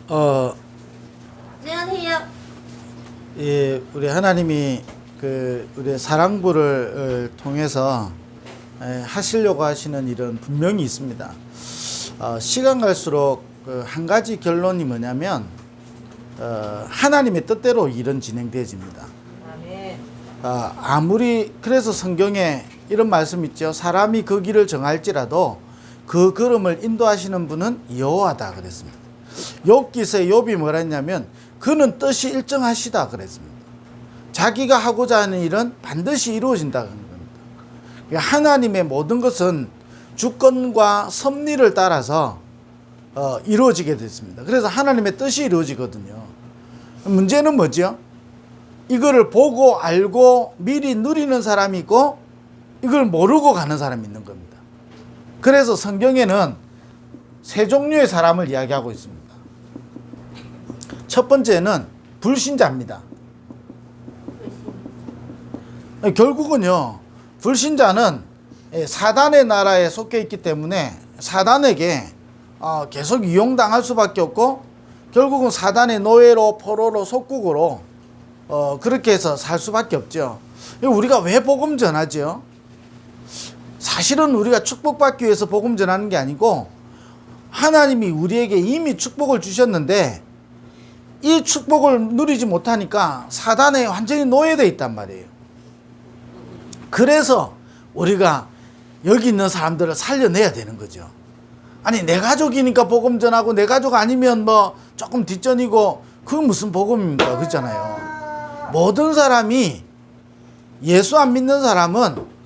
어, 안녕하세요. 예, 우리 하나님이 우리 사랑부를 통해서 하시려고 하시는 일은 분명히 있습니다. 시간 갈수록 한 가지 결론이 뭐냐면 하나님의 뜻대로 일은 진행되어집니다. 아멘. 아무리 그래서 성경에 이런 말씀 있죠. 사람이 그 길을 정할지라도 그 걸음을 인도하시는 분은 여호와다 그랬습니다. 욥기서 욥이 뭐라 했냐면 그는 뜻이 일정하시다 그랬습니다. 자기가 하고자 하는 일은 반드시 이루어진다 그런 겁니다. 하나님의 모든 것은 주권과 섭리를 따라서 이루어지게 됐습니다. 그래서 하나님의 뜻이 이루어지거든요. 문제는 뭐죠? 이거를 보고 알고 미리 누리는 사람이 있고 이걸 모르고 가는 사람이 있는 겁니다. 그래서 성경에는 세 종류의 사람을 이야기하고 있습니다. 첫 번째는 불신자입니다. 결국은요, 불신자는 사단의 나라에 속해 있기 때문에 사단에게 계속 이용당할 수밖에 없고 결국은 사단의 노예로 포로로 속국으로 그렇게 해서 살 수밖에 없죠. 우리가 왜 복음 전하죠? 사실은 우리가 축복받기 위해서 복음 전하는 게 아니고 하나님이 우리에게 이미 축복을 주셨는데 이 축복을 누리지 못하니까 사단에 완전히 노예되어 있단 말이에요. 그래서 우리가 여기 있는 사람들을 살려내야 되는 거죠. 아니 내 가족이니까 복음 전하고 내 가족 아니면 뭐 조금 뒷전이고 그건 무슨 복음입니까? 그렇잖아요. 모든 사람이 예수 안 믿는 사람은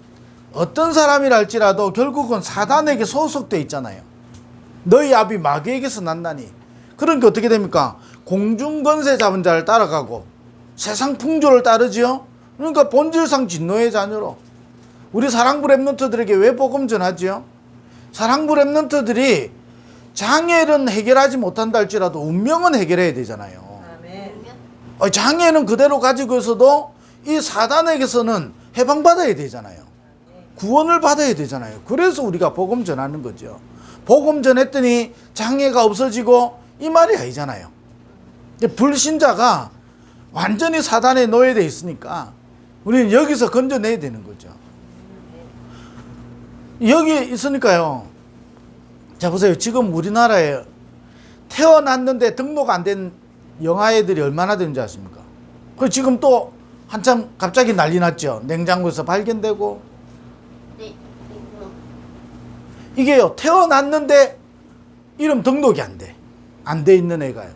어떤 사람이라 할지라도 결국은 사단에게 소속돼 있잖아요. 너희 아비 마귀에게서 났나니. 그러니까 어떻게 됩니까? 공중권세 잡은 자를 따라가고 세상 풍조를 따르지요. 그러니까 본질상 진노의 자녀로. 우리 사랑부 랩런트들에게 왜 복음 전하지요? 사랑부 랩런트들이 장애는 해결하지 못한다 할지라도 운명은 해결해야 되잖아요. 아멘. 장애는 그대로 가지고 있어도 이 사단에게서는 해방받아야 되잖아요. 구원을 받아야 되잖아요. 그래서 우리가 복음 전하는 거죠. 복음 전했더니 장애가 없어지고 이 말이 아니잖아요. 불신자가 완전히 사단에 노예되어 있으니까 우리는 여기서 건져내야 되는 거죠. 여기 있으니까요. 자 보세요. 지금 우리나라에 태어났는데 등록 안 된 영아애들이 얼마나 되는지 아십니까? 그 지금 또 한참 갑자기 난리 났죠. 냉장고에서 발견되고. 네. 이게요. 태어났는데 이름 등록이 안 돼. 안 돼 있는 애가요.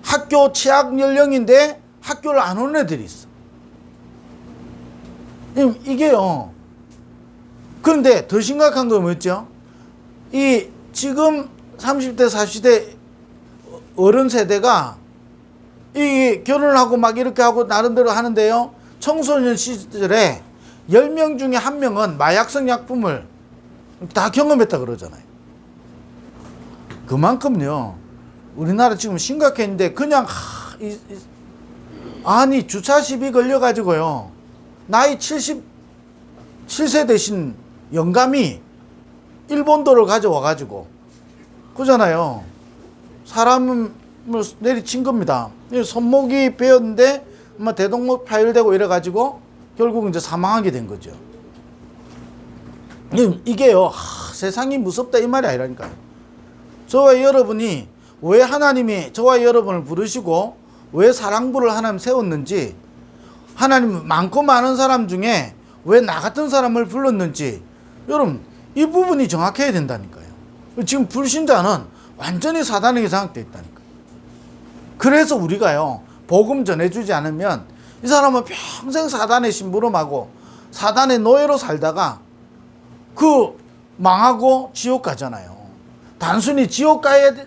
학교 취학 연령인데 학교를 안 오는 애들이 있어. 이게요. 그런데 더 심각한 건 뭐였죠? 이 지금 30대 40대 어른 세대가 이 결혼을 하고 막 이렇게 하고 나름대로 하는데요. 청소년 시절에 10명 중에 1명은 마약성 약품을 다 경험했다 그러잖아요. 그만큼요. 우리나라 지금 심각했는데 그냥 아니 주차 시비 걸려가지고요. 나이 77세 되신 영감이 일본도를 가져와가지고 그잖아요. 사람을 내리친 겁니다. 손목이 베었는데 대동목 파열되고 이래가지고 결국 이제 사망하게 된 거죠. 이게요. 세상이 무섭다 이 말이 아니라니까요. 저와 여러분이 왜 하나님이 저와 여러분을 부르시고 왜 사랑부를 하나님 세웠는지 하나님 많고 많은 사람 중에 왜 나 같은 사람을 불렀는지 여러분 이 부분이 정확해야 된다니까요. 지금 불신자는 완전히 사단에게 장악되어 있다니까요. 그래서 우리가요 복음 전해주지 않으면 이 사람은 평생 사단의 심부름하고 사단의 노예로 살다가 망하고 지옥 가잖아요. 단순히 지옥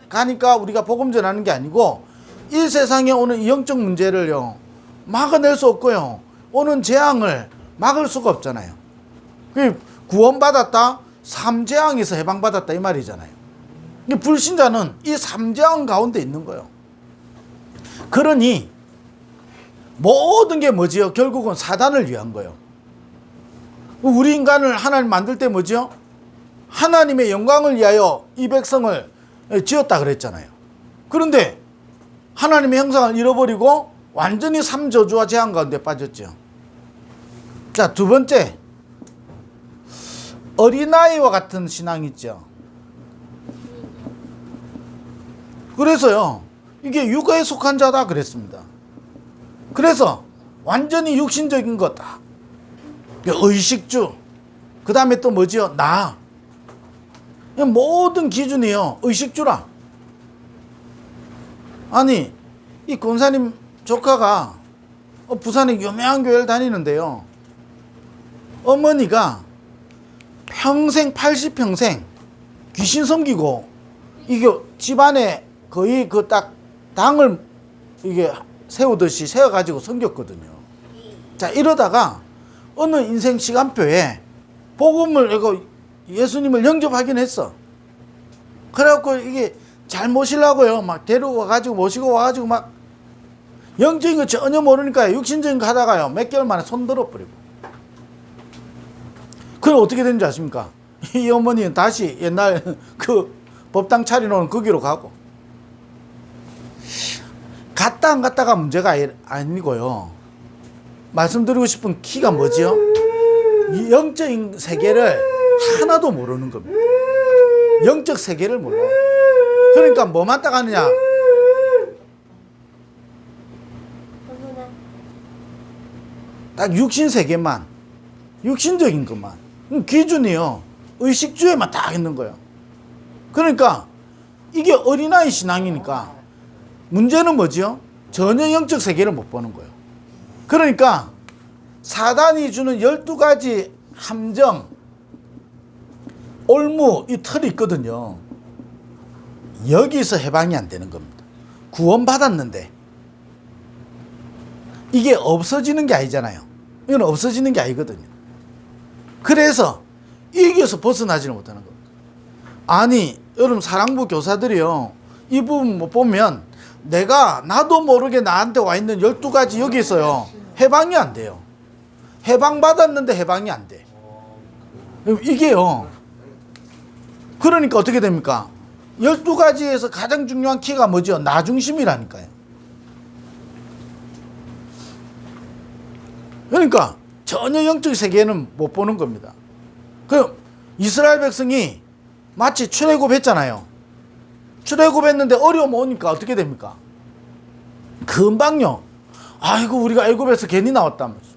가니까 우리가 복음 전하는 게 아니고 이 세상에 오는 영적 문제를요 막아낼 수 없고요 오는 재앙을 막을 수가 없잖아요. 구원받았다 3재앙에서 해방받았다 이 말이잖아요. 불신자는 이 3재앙 가운데 있는 거예요. 그러니 모든 게 뭐지요? 결국은 사단을 위한 거예요. 우리 인간을 하나님 만들 때 뭐지요? 하나님의 영광을 위하여 이 백성을 지었다 그랬잖아요. 그런데 하나님의 형상을 잃어버리고 완전히 삼저주와 재앙 가운데 빠졌죠. 자, 두 번째, 어린아이와 같은 신앙이 있죠. 그래서요, 이게 육아에 속한 자다 그랬습니다. 그래서 완전히 육신적인 거다. 의식주. 그 다음에 또 뭐지요? 나. 모든 기준이요, 의식주라. 아니, 이 권사님 조카가 부산에 유명한 교회를 다니는데요. 어머니가 평생 80평생 귀신 섬기고 이게 집안에 거의 그 딱 당을 이게 세우듯이 세워가지고 섬겼거든요. 자, 이러다가 어느 인생 시간표에 복음을 이거 예수님을 영접하긴 했어. 그래갖고 이게 잘 모시려고요. 막 데리고 와가지고 모시고 와가지고 막 영적인 거 전혀 모르니까 육신적인 거 하다가요. 몇 개월 만에 손 들어버리고. 그럼 어떻게 되는지 아십니까? 이 어머니는 다시 옛날 그 법당 차려놓은 거기로 가고. 갔다 안 갔다가 문제가 아니고요. 말씀드리고 싶은 키가 뭐지요? 이 영적인 세계를 하나도 모르는 겁니다. 영적 세계를 몰라요. 그러니까 뭐만 딱 하느냐? 딱 육신 세계만, 육신적인 것만. 기준이요, 의식주에만 딱 있는 거예요. 그러니까 이게 어린아이 신앙이니까 문제는 뭐지요? 전혀 영적 세계를 못 보는 거예요. 그러니까 사단이 주는 12가지 함정, 올무, 이 틀이 있거든요. 여기서 해방이 안 되는 겁니다. 구원받았는데 이게 없어지는 게 아니잖아요. 이건 없어지는 게 아니거든요. 그래서 여기에서 벗어나지는 못하는 겁니다. 아니, 여러분 사랑부 교사들이요, 이 부분 못 보면 나도 모르게 나한테 와 있는 12가지 여기서요 해방이 안 돼요. 해방받았는데 해방이 안 돼. 이게요, 그러니까 어떻게 됩니까? 12가지에서 가장 중요한 키가 뭐죠? 나 중심이라니까요. 그러니까 전혀 영적 세계는 못 보는 겁니다. 그 이스라엘 백성이 마치 출애굽했잖아요. 출애굽했는데 어려움 오니까 어떻게 됩니까? 금방요, 아이고 우리가 애굽에서 괜히 나왔다면서,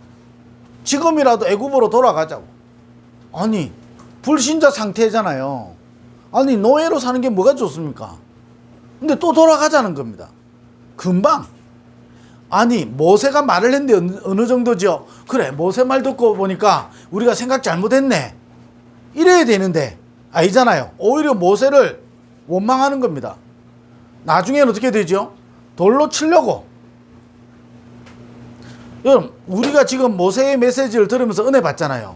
지금이라도 애굽으로 돌아가자고. 아니, 불신자 상태잖아요. 아니, 노예로 사는 게 뭐가 좋습니까? 근데 또 돌아가자는 겁니다. 금방. 아니, 모세가 말을 했는데 어느 정도죠? 그래, 모세 말 듣고 보니까 우리가 생각 잘못했네, 이래야 되는데 아니잖아요. 오히려 모세를 원망하는 겁니다. 나중에는 어떻게 되죠? 돌로 치려고. 여러분, 우리가 지금 모세의 메시지를 들으면서 은혜 받잖아요.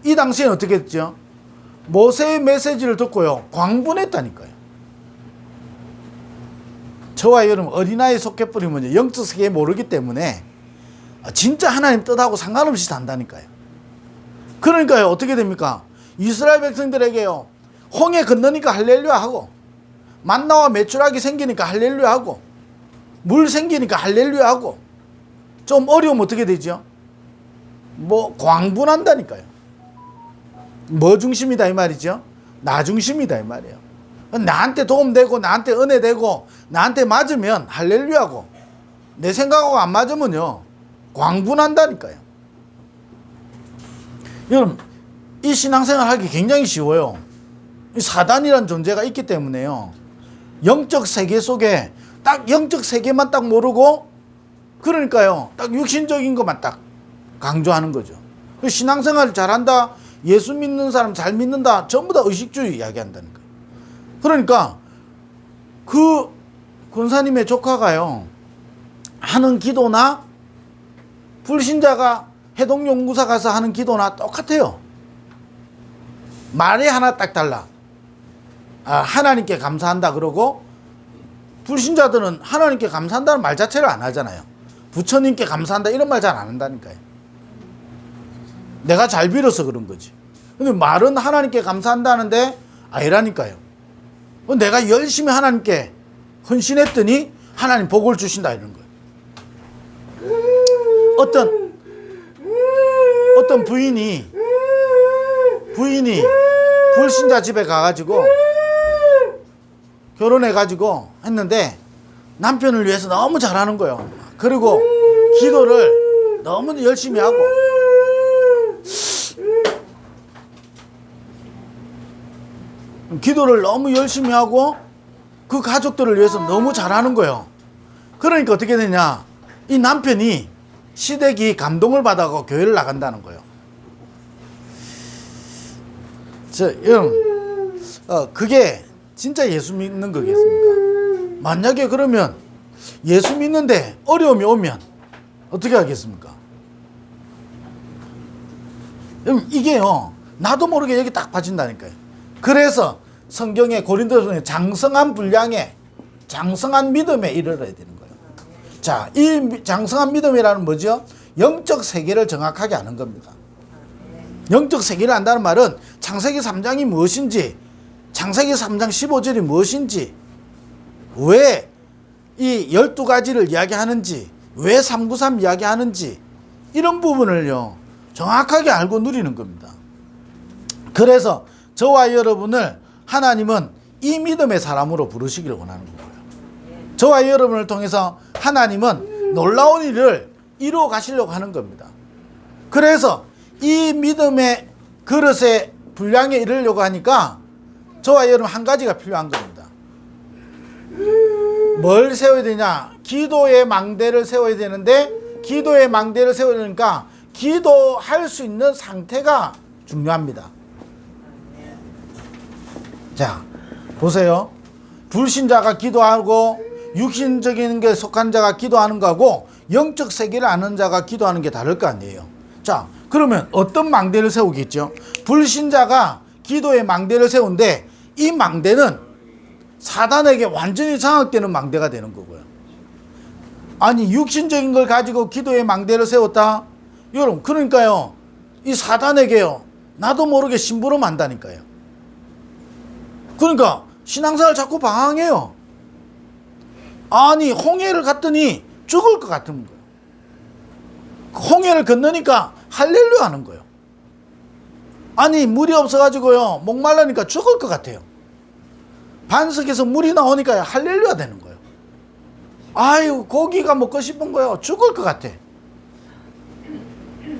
이 당시에는 어떻게 했죠? 모세의 메시지를 듣고요, 광분했다니까요. 저와 여러분 어린아이에 속해버리면 영적 세계에 모르기 때문에 진짜 하나님 뜻하고 상관없이 산다니까요. 그러니까요, 어떻게 됩니까? 이스라엘 백성들에게요, 홍해 건너니까 할렐루야 하고, 만나와 메추라기 생기니까 할렐루야 하고, 물 생기니까 할렐루야 하고, 좀 어려우면 어떻게 되죠? 뭐 광분한다니까요. 뭐 중심이다 이 말이죠? 나 중심이다 이 말이에요. 나한테 도움되고 나한테 은혜되고 나한테 맞으면 할렐루야고, 내 생각하고 안 맞으면요 광분한다니까요. 여러분, 이 신앙생활 하기 굉장히 쉬워요. 이 사단이란 존재가 있기 때문에요, 영적 세계 속에 딱 영적 세계만 딱 모르고, 그러니까요 딱 육신적인 것만 딱 강조하는 거죠. 신앙생활 잘한다, 예수 믿는 사람 잘 믿는다, 전부 다 의식주의 이야기한다는 거예요. 그러니까 그 권사님의 조카가요 하는 기도나 불신자가 해동연구사 가서 하는 기도나 똑같아요. 말이 하나 딱 달라. 하나님께 감사한다 그러고, 불신자들은 하나님께 감사한다는 말 자체를 안 하잖아요. 부처님께 감사한다 이런 말 잘 안 한다니까요. 내가 잘 빌어서 그런 거지. 근데 말은 하나님께 감사한다는데 아니라니까요. 내가 열심히 하나님께 헌신했더니 하나님 복을 주신다 이런 거예요. 어떤 부인이 불신자 집에 가가지고 결혼해가지고 했는데 남편을 위해서 너무 잘하는 거예요. 그리고 기도를 너무 열심히 하고 그 가족들을 위해서 너무 잘하는 거예요. 그러니까 어떻게 되냐, 이 남편이 시댁이 감동을 받아서 교회를 나간다는 거예요. 여러분, 그게 진짜 예수 믿는 거겠습니까? 만약에 그러면 예수 믿는데 어려움이 오면 어떻게 하겠습니까? 이게요, 나도 모르게 여기 딱 빠진다니까요. 그래서 성경에 고린도서에 장성한 분량에 장성한 믿음에 이르러야 되는 거예요. 자, 이 장성한 믿음이라는 뭐죠? 영적 세계를 정확하게 아는 겁니다. 영적 세계를 안다는 말은 창세기 3장이 무엇인지, 창세기 3장 15절이 무엇인지, 왜 이 12가지를 이야기하는지, 왜 393 이야기하는지, 이런 부분을요 정확하게 알고 누리는 겁니다. 그래서 저와 여러분을 하나님은 이 믿음의 사람으로 부르시기를 원하는 거고요. 저와 여러분을 통해서 하나님은 놀라운 일을 이루어 가시려고 하는 겁니다. 그래서 이 믿음의 그릇의 분량에 이르려고 하니까 저와 여러분 한 가지가 필요한 겁니다. 뭘 세워야 되냐? 기도의 망대를 세워야 되는데, 기도의 망대를 세워야 되니까 기도할 수 있는 상태가 중요합니다. 자, 보세요. 불신자가 기도하고 육신적인 게 속한 자가 기도하는 거하고 영적 세계를 아는 자가 기도하는 게 다를 거 아니에요. 자, 그러면 어떤 망대를 세우겠죠? 불신자가 기도의 망대를 세운데, 이 망대는 사단에게 완전히 장악되는 망대가 되는 거고요. 아니, 육신적인 걸 가지고 기도의 망대를 세웠다? 여러분, 그러니까요, 이 사단에게요, 나도 모르게 심부름 한다니까요. 그러니까 신앙생활 자꾸 방황해요. 아니, 홍해를 갔더니 죽을 것 같은 거예요. 홍해를 건너니까 할렐루야 하는 거예요. 아니, 물이 없어가지고요, 목말라니까 죽을 것 같아요. 반석에서 물이 나오니까 할렐루야 되는 거예요. 아유, 고기가 먹고 싶은 거예요. 죽을 것 같아.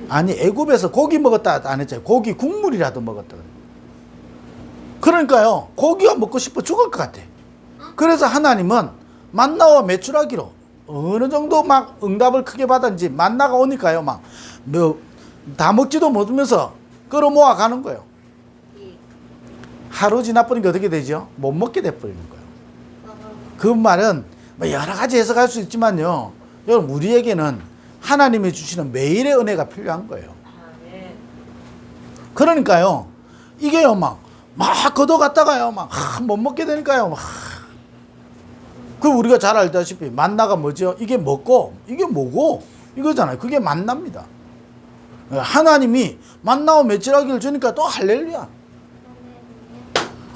아니, 애굽에서 고기 먹었다 안 했잖아요. 고기 국물이라도 먹었다. 그러니까요, 고기가 먹고 싶어 죽을 것 같아. 그래서 하나님은 만나와 메추라기로 어느 정도 막 응답을 크게 받았는지 만나가 오니까요, 막 다 먹지도 못하면서 끌어모아 가는 거예요. 하루 지나버리니까 어떻게 되죠? 못 먹게 돼버리는 거예요. 그 말은 여러 가지 해석할 수 있지만요, 여러분, 우리에게는 하나님이 주시는 매일의 은혜가 필요한 거예요. 그러니까요, 이게요, 막 걷어갔다가요, 못 먹게 되니까요, 그 우리가 잘 알다시피 만나가 뭐죠? 이게 먹고 이게 뭐고 이거잖아요. 그게 만납니다. 하나님이 만나와 메추라기를 주니까 또 할렐루야.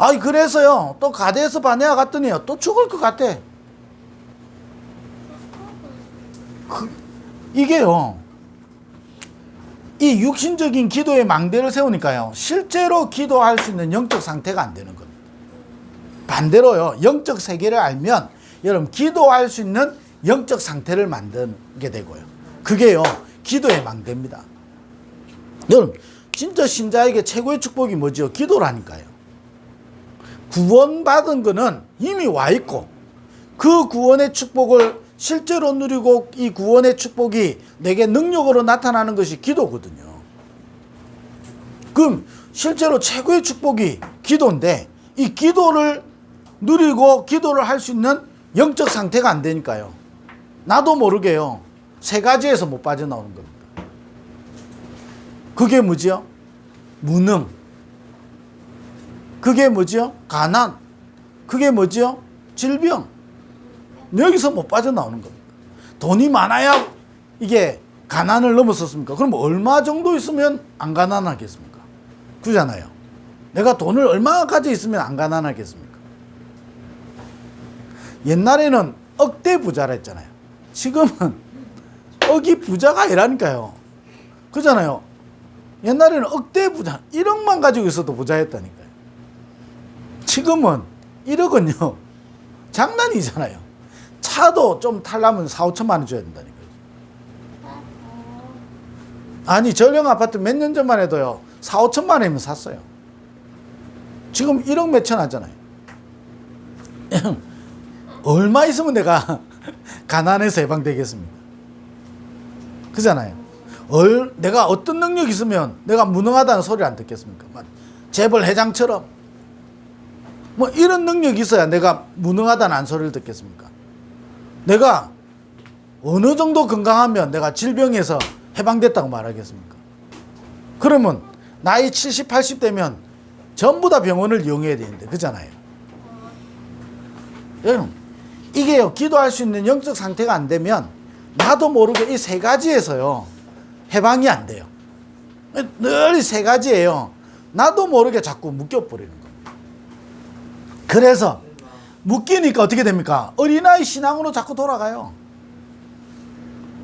아이, 그래서요, 또 가데스 바네아 갔더니요, 또 죽을 것 같아. 이게요, 이 육신적인 기도의 망대를 세우니까요, 실제로 기도할 수 있는 영적 상태가 안 되는 겁니다. 반대로요, 영적 세계를 알면 여러분 기도할 수 있는 영적 상태를 만들게 되고요. 그게요, 기도의 망대입니다. 여러분, 진짜 신자에게 최고의 축복이 뭐죠? 기도라니까요. 구원받은 거는 이미 와 있고, 그 구원의 축복을 실제로 누리고, 이 구원의 축복이 내게 능력으로 나타나는 것이 기도거든요. 그럼 실제로 최고의 축복이 기도인데, 이 기도를 누리고 기도를 할 수 있는 영적 상태가 안 되니까요, 나도 모르게요, 세 가지에서 못 빠져나오는 겁니다. 그게 뭐죠? 무능. 그게 뭐죠? 가난. 그게 뭐죠? 질병. 여기서 못 빠져나오는 겁니다. 돈이 많아야 이게 가난을 넘어섰습니까? 그럼 얼마 정도 있으면 안 가난하겠습니까? 그잖아요. 내가 돈을 얼마 가져 있으면 안 가난하겠습니까? 옛날에는 억대 부자라 했잖아요. 지금은 억이 부자가 아니라니까요. 그잖아요. 옛날에는 억대 부자, 1억만 가지고 있어도 부자였다니까요. 지금은 1억은요, 장난이잖아요. 차도 좀 탈라면 4, 5천만 원 줘야 된다니까요. 아니, 전용 아파트 몇 년 전만 해도요, 4, 5천만 원이면 샀어요. 지금 1억 몇천 하잖아요. 얼마 있으면 내가 가난해서 해방되겠습니까? 그잖아요. 내가 어떤 능력이 있으면 내가 무능하다는 소리를 안 듣겠습니까? 재벌 회장처럼 뭐 이런 능력이 있어야 내가 무능하다는 소리를 듣겠습니까? 내가 어느 정도 건강하면 내가 질병에서 해방됐다고 말하겠습니까? 그러면 나이 70, 80 되면 전부 다 병원을 이용해야 되는데, 그잖아요. 여러분, 이게요, 기도할 수 있는 영적 상태가 안 되면 나도 모르게 이 세 가지에서요, 해방이 안 돼요. 늘 이 세 가지예요. 나도 모르게 자꾸 묶여버리는 겁니다. 그래서 묶이니까 어떻게 됩니까? 어린아이 신앙으로 자꾸 돌아가요.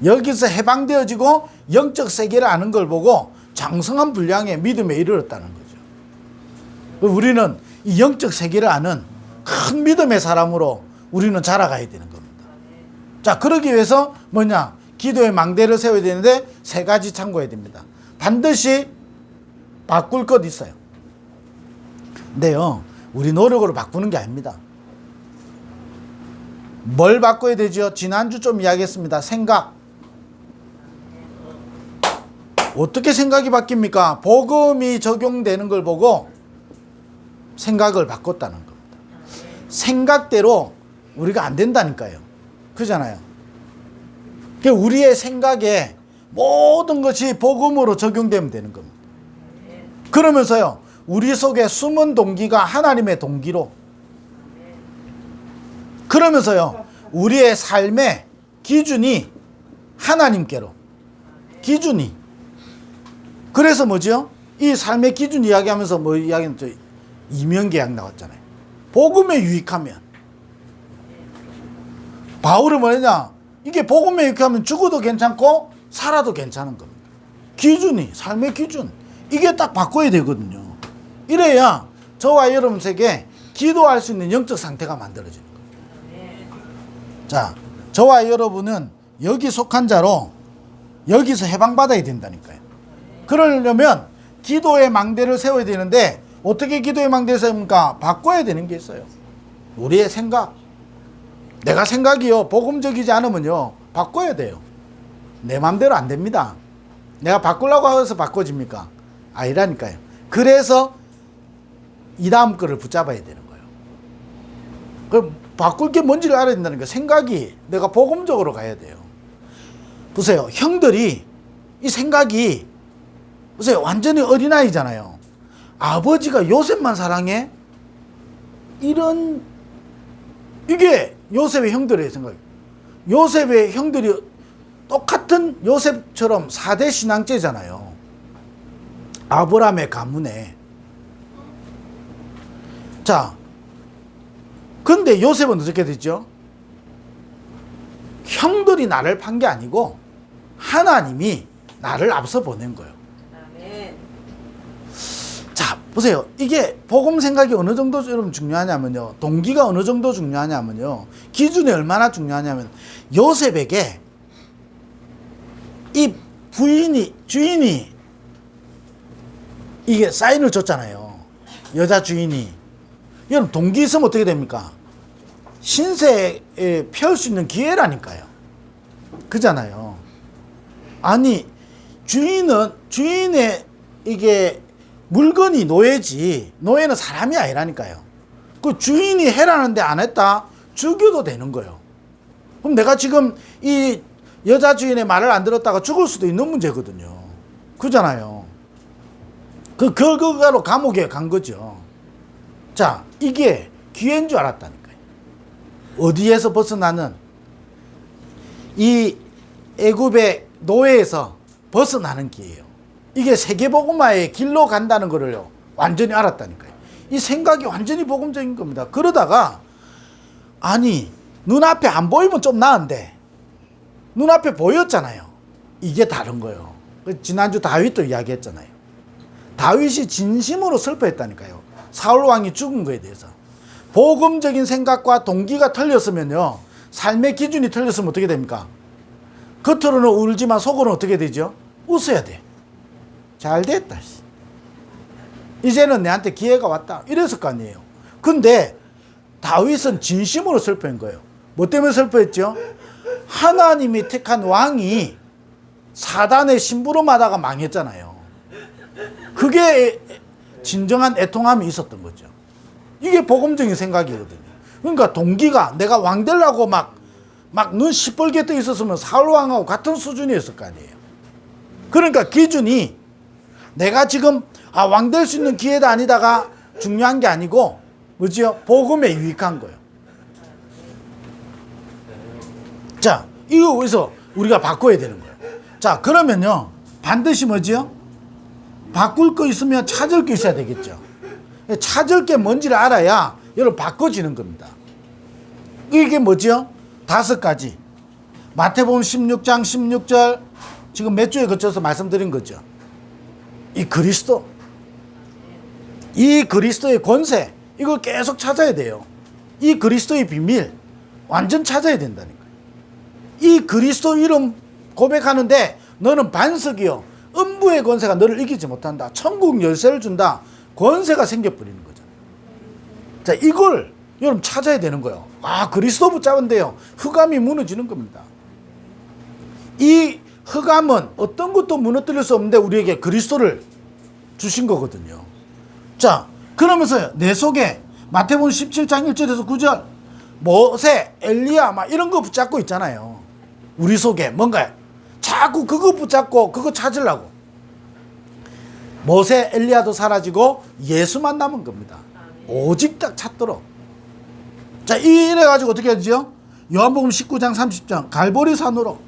여기서 해방되어지고 영적 세계를 아는 걸 보고 장성한 분량의 믿음에 이르렀다는 거죠. 우리는 이 영적 세계를 아는 큰 믿음의 사람으로 우리는 자라가야 되는 겁니다. 자, 그러기 위해서 뭐냐? 기도의 망대를 세워야 되는데 세 가지 참고해야 됩니다. 반드시 바꿀 것 있어요. 근데요, 우리 노력으로 바꾸는 게 아닙니다. 뭘 바꿔야 되죠? 지난주 좀 이야기했습니다. 생각. 어떻게 생각이 바뀝니까? 복음이 적용되는 걸 보고 생각을 바꿨다는 겁니다. 생각대로 우리가 안 된다니까요. 그잖아요. 우리의 생각에 모든 것이 복음으로 적용되면 되는 겁니다. 그러면서요, 우리 속에 숨은 동기가 하나님의 동기로, 그러면서요, 우리의 삶의 기준이 하나님께로, 기준이. 그래서 뭐죠? 이 삶의 기준 이야기하면서 뭐 이야기는 저 이면계약 나왔잖아요. 복음에 유익하면. 바울은 뭐냐? 이게 복음에 유익하면 죽어도 괜찮고 살아도 괜찮은 겁니다. 기준이, 삶의 기준. 이게 딱 바꿔야 되거든요. 이래야 저와 여러분에게 기도할 수 있는 영적 상태가 만들어지는 거예요. 자, 저와 여러분은 여기 속한 자로 여기서 해방받아야 된다니까요. 그러려면 기도의 망대를 세워야 되는데 어떻게 기도의 망대를 세웁니까? 바꿔야 되는 게 있어요. 우리의 생각. 내가 생각이요, 복음적이지 않으면요, 바꿔야 돼요. 내 맘대로 안 됩니다. 내가 바꾸려고 해서 바꿔집니까? 아니라니까요. 그래서 이 다음 거를 붙잡아야 되는 거예요. 그럼 바꿀 게 뭔지를 알아야 된다는 거예요. 생각이 내가 복음적으로 가야 돼요. 보세요. 형들이 이 생각이, 보세요. 완전히 어린아이잖아요. 아버지가 요셉만 사랑해? 이런, 이게 요셉의 형들의 생각이에요. 요셉의 형들이 똑같은 요셉처럼 4대 신앙제잖아요. 아브라함의 가문에. 자, 근데 요셉은 어떻게 됐죠? 형들이 나를 판 게 아니고 하나님이 나를 앞서 보낸 거예요. 자, 보세요. 이게 복음 생각이 어느 정도 여러분 중요하냐면요, 동기가 어느 정도 중요하냐면요, 기준이 얼마나 중요하냐면, 요셉에게 이 주인이 이게 사인을 줬잖아요. 여자 주인이. 여러분, 동기 있으면 어떻게 됩니까? 신세에 펼 수 있는 기회라니까요. 그잖아요. 아니, 주인의 이게 물건이 노예지, 노예는 사람이 아니라니까요. 그 주인이 해라는데 안 했다? 죽여도 되는 거예요. 그럼 내가 지금 이 여자 주인의 말을 안 들었다가 죽을 수도 있는 문제거든요. 그잖아요. 그 결과로 감옥에 간 거죠. 자, 이게 기회인 줄 알았다니까요. 어디에서 벗어나는, 이 애굽의 노예에서 벗어나는 기회예요. 이게 세계복음화의 길로 간다는 거를요, 완전히 알았다니까요. 이 생각이 완전히 복음적인 겁니다. 그러다가, 아니, 눈앞에 안 보이면 좀 나은데 눈앞에 보였잖아요. 이게 다른 거예요. 지난주 다윗도 이야기했잖아요. 다윗이 진심으로 슬퍼했다니까요. 사울 왕이 죽은 거에 대해서. 복음적인 생각과 동기가 틀렸으면요, 삶의 기준이 틀렸으면 어떻게 됩니까? 겉으로는 울지만 속으로는 어떻게 되죠? 웃어야 돼. 잘 됐다. 이제는 내한테 기회가 왔다. 이랬을 거 아니에요. 근데 다윗은 진심으로 슬퍼한 거예요. 뭐 때문에 슬퍼했죠? 하나님이 택한 왕이 사단의 심부름하다가 망했잖아요. 그게 진정한 애통함이 있었던 거죠. 이게 복음적인 생각이거든요. 그러니까 동기가 내가 왕 되려고 막 눈 시뻘게 떠 있었으면 사울 왕하고 같은 수준이었을 거 아니에요. 그러니까 기준이 내가 지금 왕 될 수 있는 기회도 아니다가 중요한 게 아니고 뭐지요? 복음에 유익한 거예요. 자, 이거 여기서 우리가 바꿔야 되는 거예요. 자, 그러면요, 반드시 뭐지요? 바꿀 거 있으면 찾을 게 있어야 되겠죠. 찾을 게 뭔지를 알아야 여러분 바꿔지는 겁니다. 이게 뭐지요? 5가지. 마태복음 16장 16절 지금 몇 주에 거쳐서 말씀드린 거죠. 이 그리스도, 이 그리스도의 권세, 이걸 계속 찾아야 돼요. 이 그리스도의 비밀 완전 찾아야 된다니까요. 이 그리스도 이름 고백하는데 너는 반석이요, 음부의 권세가 너를 이기지 못한다. 천국 열쇠를 준다. 권세가 생겨버리는 거잖아요. 자, 이걸 여러분 찾아야 되는 거예요. 그리스도 붙잡은데요, 흑암이 무너지는 겁니다. 이 흑암은 어떤 것도 무너뜨릴 수 없는데 우리에게 그리스도를 주신 거거든요. 자, 그러면서 내 속에 마태복음 17장 1절에서 9절 모세, 엘리야 막 이런 거 붙잡고 있잖아요. 우리 속에 뭔가요? 자꾸 그거 붙잡고 그거 찾으려고. 모세, 엘리야도 사라지고 예수만 남은 겁니다. 오직 딱 찾도록. 자, 이래가지고 어떻게 하죠? 요한복음 19장 30장 갈보리산으로,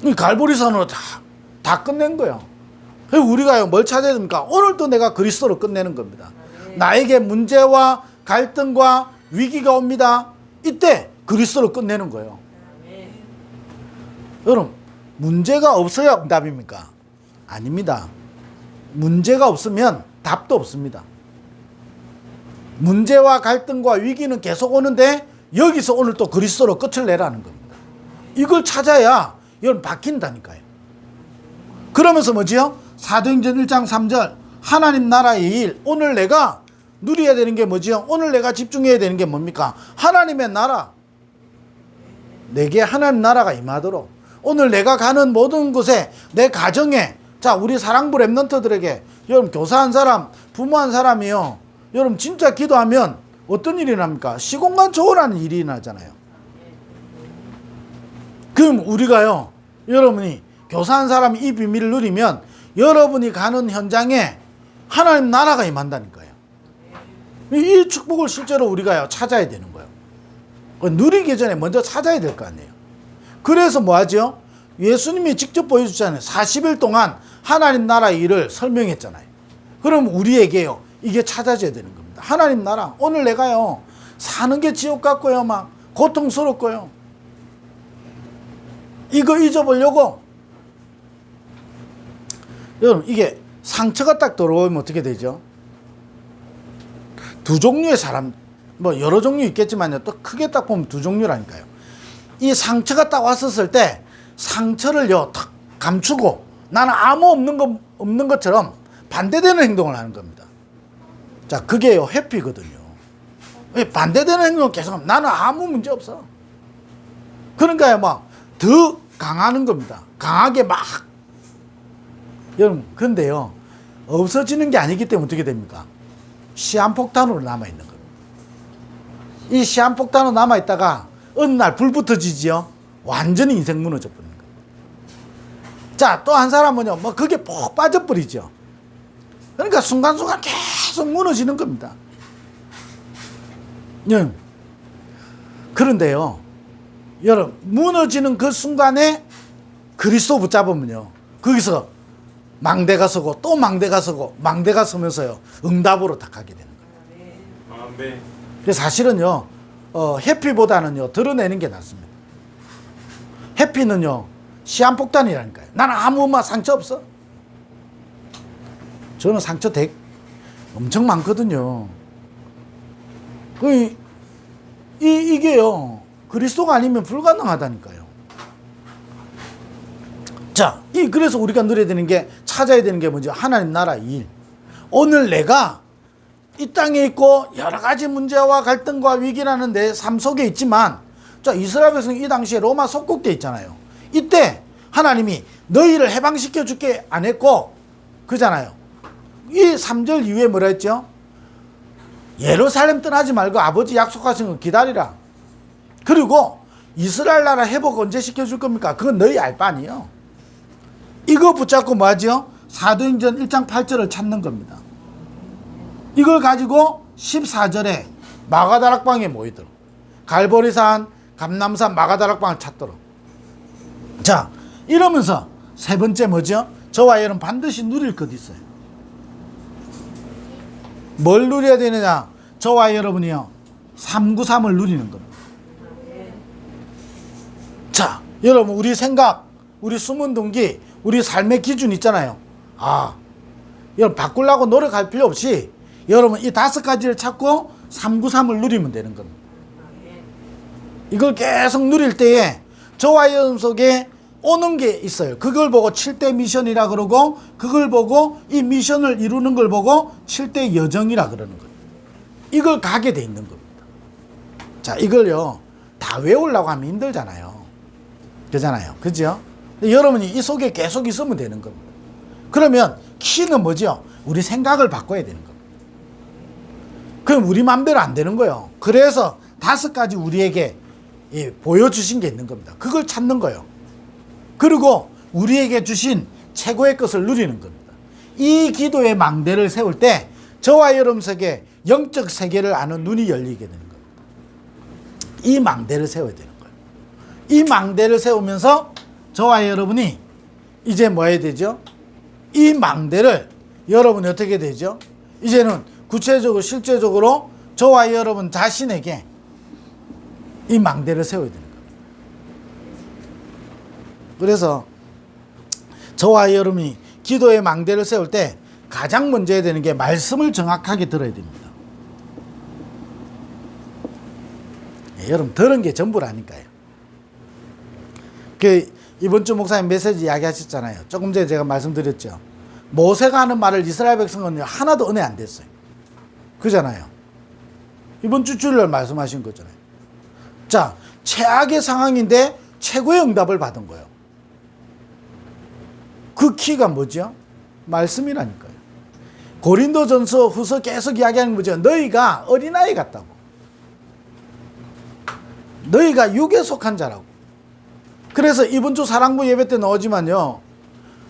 이 갈보리산으로 다 끝낸 거예요. 그래서 우리가 뭘 찾아야 됩니까? 오늘도 내가 그리스도로 끝내는 겁니다. 나에게 문제와 갈등과 위기가 옵니다. 이때 그리스도로 끝내는 거예요. 여러분, 문제가 없어야 응답입니까? 아닙니다. 문제가 없으면 답도 없습니다. 문제와 갈등과 위기는 계속 오는데 여기서 오늘 또 그리스도로 끝을 내라는 겁니다. 이걸 찾아야 여러분 바뀐다니까요. 그러면서 뭐지요? 사도행전 1장 3절 하나님 나라의 일, 오늘 내가 누려야 되는 게 뭐지요? 오늘 내가 집중해야 되는 게 뭡니까? 하나님의 나라. 내게 하나님 나라가 임하도록, 오늘 내가 가는 모든 곳에, 내 가정에, 자, 우리 사랑부 랩런트들에게, 여러분 교사 한 사람, 부모 한 사람이요, 여러분 진짜 기도하면 어떤 일이 납니까? 시공간 초월하는 일이 나잖아요. 그럼 우리가요, 여러분이 교사 한 사람이 이 비밀을 누리면 여러분이 가는 현장에 하나님 나라가 임한다니까요. 이 축복을 실제로 우리가요 찾아야 되는 거예요. 누리기 전에 먼저 찾아야 될 거 아니에요. 그래서 뭐 하죠? 예수님이 직접 보여주잖아요. 40일 동안 하나님 나라 일을 설명했잖아요. 그럼 우리에게요, 이게 찾아져야 되는 겁니다. 하나님 나라, 오늘 내가요 사는 게 지옥 같고요, 막 고통스럽고요, 이거 잊어보려고. 여러분, 이게 상처가 딱 들어오면 어떻게 되죠? 두 종류의 사람, 뭐 여러 종류 있겠지만요, 또 크게 딱 보면 두 종류라니까요. 이 상처가 딱 왔었을 때 상처를요 탁 감추고 나는 아무 없는 것처럼 반대되는 행동을 하는 겁니다. 자, 그게요 회피거든요. 반대되는 행동을 계속하면 나는 아무 문제 없어. 그러니까요 막 더 강하는 겁니다. 강하게 막. 여러분, 근데요 없어지는 게 아니기 때문에 어떻게 됩니까? 시한폭탄으로 남아있는 겁니다. 이 시한폭탄으로 남아있다가 어느 날 불 붙어지지요, 완전히 인생 무너져 버리는 겁니다. 자, 또 한 사람은요 뭐 그게 푹 빠져버리죠. 그러니까 순간순간 계속 무너지는 겁니다. 그런데요 여러분, 무너지는 그 순간에 그리스도 붙잡으면요 거기서 망대가 서고 또 망대가 서고 망대가 서면서요 응답으로 딱 가게 되는 거예요. 그래서 사실은요 해피보다는요 드러내는 게 낫습니다. 해피는요 시한폭탄이라니까요. 나는 아무 상처 없어. 저는 상처 엄청 많거든요. 이게요 그리스도가 아니면 불가능하다니까요. 자, 그래서 우리가 누려야 되는 게, 찾아야 되는 게 뭐죠? 하나님 나라 일. 오늘 내가 이 땅에 있고 여러 가지 문제와 갈등과 위기라는 내 삶 속에 있지만, 자, 이스라엘 백성 이 당시에 로마 속국돼 있잖아요. 이때 하나님이 너희를 해방시켜 줄게 안 했고, 그잖아요. 이 3절 이후에 뭐라 했죠? 예루살렘 떠나지 말고 아버지 약속하신 거 기다리라. 그리고 이스라엘 나라 회복 언제 시켜줄 겁니까? 그건 너희 알 바 아니에요. 이거 붙잡고 뭐 하죠? 사도행전 1장 8절을 찾는 겁니다. 이걸 가지고 14절에 마가다락방에 모이도록, 갈보리산, 감남산 마가다락방을 찾도록. 자, 이러면서 세 번째 뭐죠? 저와 여러분 반드시 누릴 것 있어요. 뭘 누려야 되느냐? 저와 여러분이요 393을 누리는 겁니다. 자, 여러분 우리 생각, 우리 숨은 동기, 우리 삶의 기준 있잖아요. 여러분 바꾸려고 노력할 필요 없이 여러분 이 5가지를 찾고 393을 누리면 되는 겁니다. 이걸 계속 누릴 때에 저와 여러분 속에 오는 게 있어요. 그걸 보고 7대 미션이라 그러고, 그걸 보고 이 미션을 이루는 걸 보고 7대 여정이라 그러는 거예요. 이걸 가게 돼 있는 겁니다. 자, 이걸요 다 외우려고 하면 힘들잖아요. 그잖아요. 그죠? 여러분이 이 속에 계속 있으면 되는 겁니다. 그러면 키는 뭐죠? 우리 생각을 바꿔야 되는 겁니다. 그럼 우리 맘대로 안 되는 거예요. 그래서 5가지 우리에게 보여주신 게 있는 겁니다. 그걸 찾는 거예요. 그리고 우리에게 주신 최고의 것을 누리는 겁니다. 이 기도의 망대를 세울 때 저와 여러분 속에 영적 세계를 아는 눈이 열리게 되는 겁니다. 이 망대를 세워야 되는 거예요. 이 망대를 세우면서 저와 여러분이 이제 뭐 해야 되죠? 이 망대를 여러분이 어떻게 되죠? 이제는 구체적으로 실제적으로 저와 여러분 자신에게 이 망대를 세워야 되는 겁니다. 그래서 저와 여러분이 기도의 망대를 세울 때 가장 먼저 해야 되는 게 말씀을 정확하게 들어야 됩니다. 여러분 들은 게 전부라니까요. 이번 주 목사님 메시지 이야기하셨잖아요. 조금 전에 제가 말씀드렸죠. 모세가 하는 말을 이스라엘 백성은 하나도 은혜 안 됐어요. 그잖아요. 이번 주 주일날 말씀하신 거잖아요. 자, 최악의 상황인데 최고의 응답을 받은 거예요. 그 키가 뭐죠? 말씀이라니까요. 고린도전서 후서 계속 이야기하는 거죠. 너희가 어린아이 같다고. 너희가 육에 속한 자라고. 그래서 이번 주 사랑부 예배 때 나오지만요.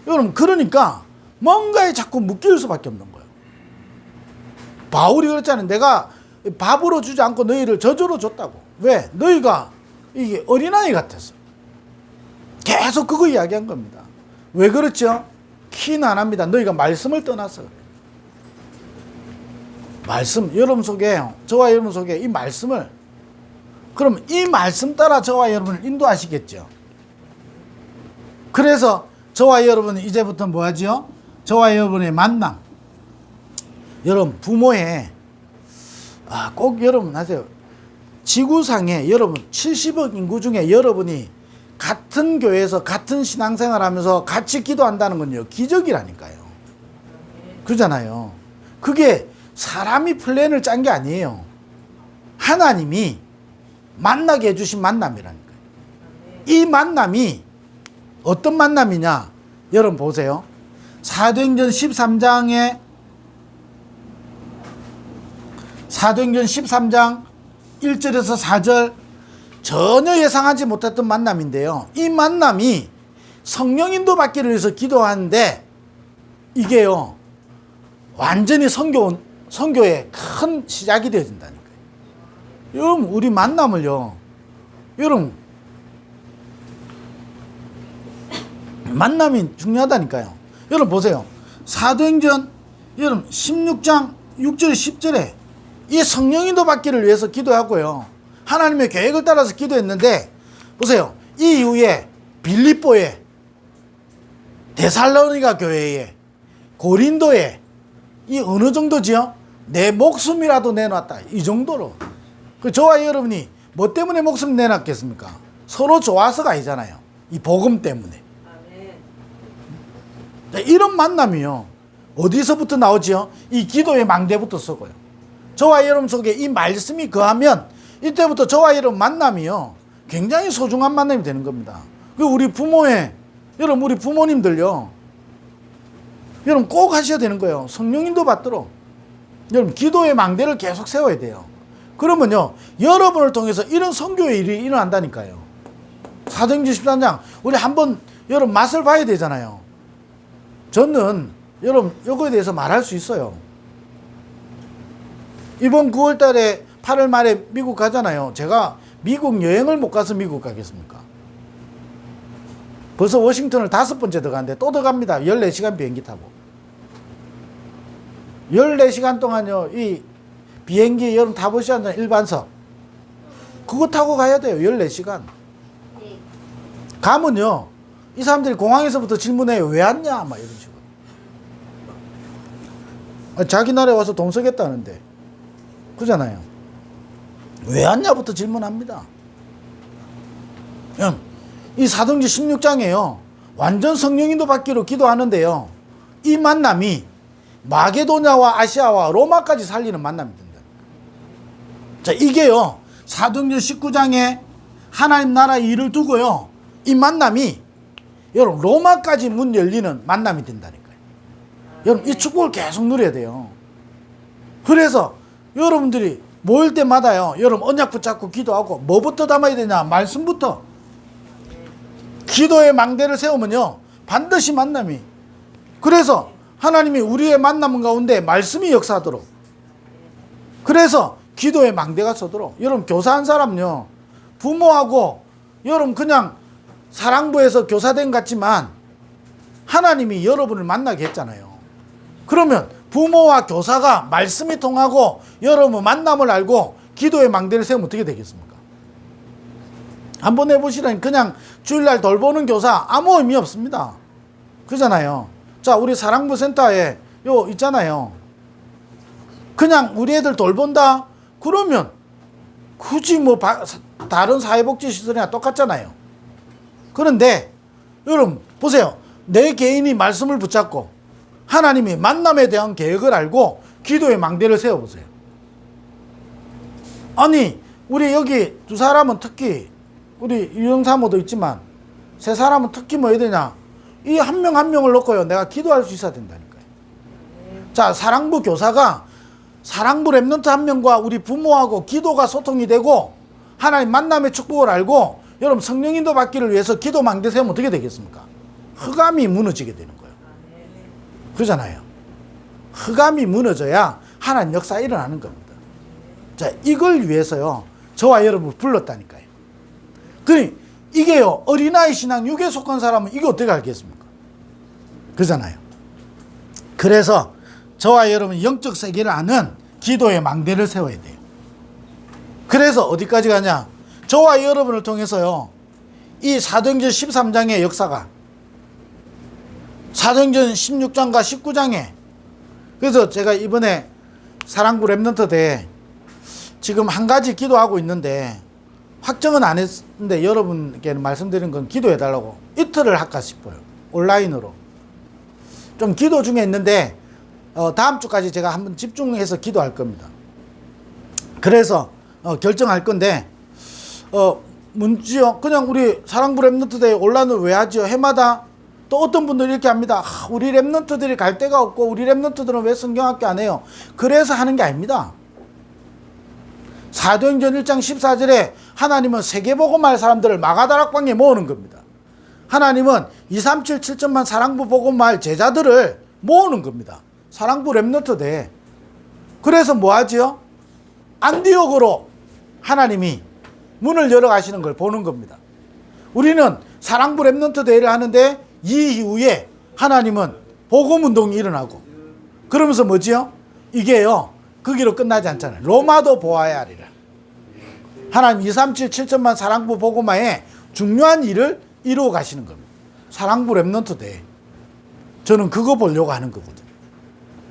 여러분 그러니까 뭔가에 자꾸 묶일 수밖에 없는 거예요. 바울이 그랬잖아요. 내가 밥으로 주지 않고 너희를 저주로 줬다고. 왜? 너희가 이게 어린아이 같아서. 계속 그거 이야기한 겁니다. 왜 그렇죠? 키는 안 합니다. 너희가 말씀을 떠나서 그래요. 말씀, 여러분 속에, 저와 여러분 속에 이 말씀을, 그럼 이 말씀 따라 저와 여러분을 인도하시겠죠. 그래서 저와 여러분은 이제부터 뭐 하죠? 저와 여러분의 만남. 여러분, 부모의, 꼭 여러분 하세요. 지구상에 여러분 70억 인구 중에 여러분이 같은 교회에서 같은 신앙생활 하면서 같이 기도한다는 건요, 기적이라니까요. 그러잖아요. 그게 사람이 플랜을 짠 게 아니에요. 하나님이 만나게 해주신 만남이라니까요. 이 만남이 어떤 만남이냐? 여러분 보세요. 사도행전 13장 1절에서 4절 전혀 예상하지 못했던 만남인데요. 이 만남이 성령 인도 받기를 위해서 기도하는데 이게요 완전히 선교의 큰 시작이 되어진다니까요. 여러분 우리 만남을요, 여러분 만남이 중요하다니까요. 여러분 보세요. 사도행전 여러분 16장 6절 10절에 이 성령 인도 받기를 위해서 기도하고요. 하나님의 계획을 따라서 기도했는데 보세요. 이 이후에 빌립보에, 데살로니가 교회에, 고린도에, 이 어느 정도지요? 내 목숨이라도 내놨다. 이 정도로. 그 저와 여러분이 뭐 때문에 목숨 내놨겠습니까? 서로 좋아서가 아니잖아요. 이 복음 때문에. 이런 만남이요. 어디서부터 나오지요? 이 기도의 망대부터 서고요. 저와 여러분 속에 이 말씀이 거하면 이때부터 저와 여러분 만남이요. 굉장히 소중한 만남이 되는 겁니다. 그 우리 여러분 우리 부모님들요. 여러분 꼭 하셔야 되는 거예요. 성령님도 받도록. 여러분 기도의 망대를 계속 세워야 돼요. 그러면요. 여러분을 통해서 이런 선교의 일이 일어난다니까요. 사도행전 13장 우리 한번 여러분 맛을 봐야 되잖아요. 저는 여러분 이거에 대해서 말할 수 있어요. 이번 9월 달에 8월 말에 미국 가잖아요. 제가 미국 여행을 못 가서 미국 가겠습니까? 벌써 워싱턴을 5번째 들어갔는데 또 들어갑니다. 14시간 비행기 타고. 14시간 동안요. 이 비행기 여러분 타보셨나요? 일반석. 그거 타고 가야 돼요. 14시간. 네. 가면요. 이 사람들이 공항에서부터 질문해요. 왜 왔냐? 막 이런 식으로. 자기 나라에 와서 돈 쓰겠다는데. 그잖아요. 왜 왔냐부터 질문합니다. 이 사도행전 16장에요. 완전 성령인도 받기로 기도하는데요. 이 만남이 마게도냐와 아시아와 로마까지 살리는 만남이 된다. 자, 이게요. 사도행전 19장에 하나님 나라 일을 두고요. 이 만남이 여러분 로마까지 문 열리는 만남이 된다니까요. 여러분 이 축복을 계속 누려야 돼요. 그래서 여러분들이 모일 때마다요. 여러분 언약 붙잡고 기도하고 뭐부터 담아야 되냐? 말씀부터. 기도의 망대를 세우면요. 반드시 만남이. 그래서 하나님이 우리의 만남 가운데 말씀이 역사하도록. 그래서 기도의 망대가 서도록. 여러분 교사한 사람요. 부모하고 여러분 그냥 사랑부에서 교사된 같지만 하나님이 여러분을 만나게 했잖아요. 그러면 부모와 교사가 말씀이 통하고 여러분 만남을 알고 기도의 망대를 세우면 어떻게 되겠습니까? 한번 해보시라니. 그냥 주일날 돌보는 교사 아무 의미 없습니다. 그잖아요. 자, 우리 사랑부 센터에 요 있잖아요. 그냥 우리 애들 돌본다? 그러면 굳이 뭐 다른 사회복지시설이나 똑같잖아요. 그런데 여러분 보세요. 내 개인이 말씀을 붙잡고 하나님이 만남에 대한 계획을 알고 기도의 망대를 세워보세요. 아니 우리 여기 두 사람은 특히 우리 유영사모도 있지만 세 사람은 특히 뭐 해야 되냐? 이 한 명 한 명을 놓고요. 내가 기도할 수 있어야 된다니까요. 자, 사랑부 교사가 사랑부 랩런트 한 명과 우리 부모하고 기도가 소통이 되고 하나님 만남의 축복을 알고 여러분 성령인도 받기를 위해서 기도 망대 세우면 어떻게 되겠습니까? 흑암이 무너지게 되는 거예요. 그러잖아요. 흑암이 무너져야 하나님 역사 일어나는 겁니다. 자, 이걸 위해서요. 저와 여러분을 불렀다니까요. 그러니 이게요. 어린아이 신앙 6에 속한 사람은 이거 어떻게 알겠습니까? 그러잖아요. 그래서 저와 여러분 영적 세계를 아는 기도의 망대를 세워야 돼요. 그래서 어디까지 가냐? 저와 여러분을 통해서요. 이 사도행전 13장의 역사가 사도행전 16장과 19장에 그래서 제가 이번에 사랑부 랩런트 대 지금 한 가지 기도하고 있는데 확정은 안 했는데 여러분께 말씀드린 건 기도해 달라고 이틀을 할까 싶어요. 온라인으로. 좀 기도 중에 있는데 다음 주까지 제가 한번 집중해서 기도할 겁니다. 그래서 결정할 건데 문지요. 그냥 우리 사랑부 랩런트 대회 온라인을 왜 하지요? 해마다 또 어떤 분들이 이렇게 합니다. 우리 랩런트들이 갈 데가 없고 우리 랩런트들은 왜 성경학교 안 해요? 그래서 하는 게 아닙니다. 사도행전 1장 14절에 하나님은 세계복음할 사람들을 마가다락방에 모으는 겁니다. 하나님은 237 7천만 사랑부 복음할 제자들을 모으는 겁니다. 사랑부 랩런트 대회. 그래서 뭐 하지요? 안디옥으로 하나님이 문을 열어 가시는 걸 보는 겁니다. 우리는 사랑부 랩런트 대회를 하는데 이 이후에 하나님은 복음 운동이 일어나고 그러면서 뭐지요? 이게요. 거기로 끝나지 않잖아요. 로마도 보아야 하리라. 하나님 237 7천만 사랑부 복음화에 중요한 일을 이루어 가시는 겁니다. 사랑부 랩넌트 대. 저는 그거 보려고 하는 거거든.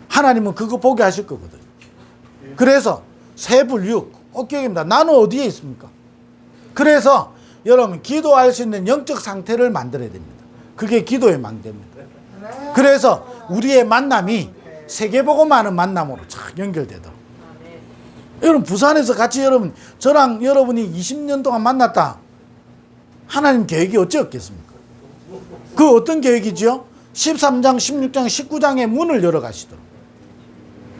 하나님은 그거 보게 하실 거거든. 그래서 새 분류 꼭격입니다. 나는 어디에 있습니까? 그래서 여러분 기도할 수 있는 영적 상태를 만들어야 됩니다. 그게 기도의 망대입니다. 그래서 우리의 만남이 세계복음하는 만남으로 쫙 연결되도록. 여러분 부산에서 같이 저랑 여러분이 20년 동안 만났다. 하나님 계획이 어찌였겠습니까? 그 어떤 계획이죠? 13장, 16장, 19장의 문을 열어 가시도록.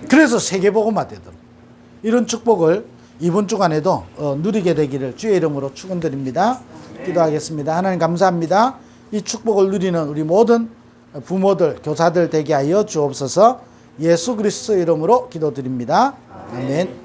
그래서 세계복음화 되도록. 이런 축복을 이번 주간에도 누리게 되기를 주의 이름으로 축원드립니다. 기도하겠습니다. 하나님 감사합니다. 이 축복을 누리는 우리 모든 부모들, 교사들 되게 하여 주옵소서. 예수 그리스도 이름으로 기도드립니다. 아멘.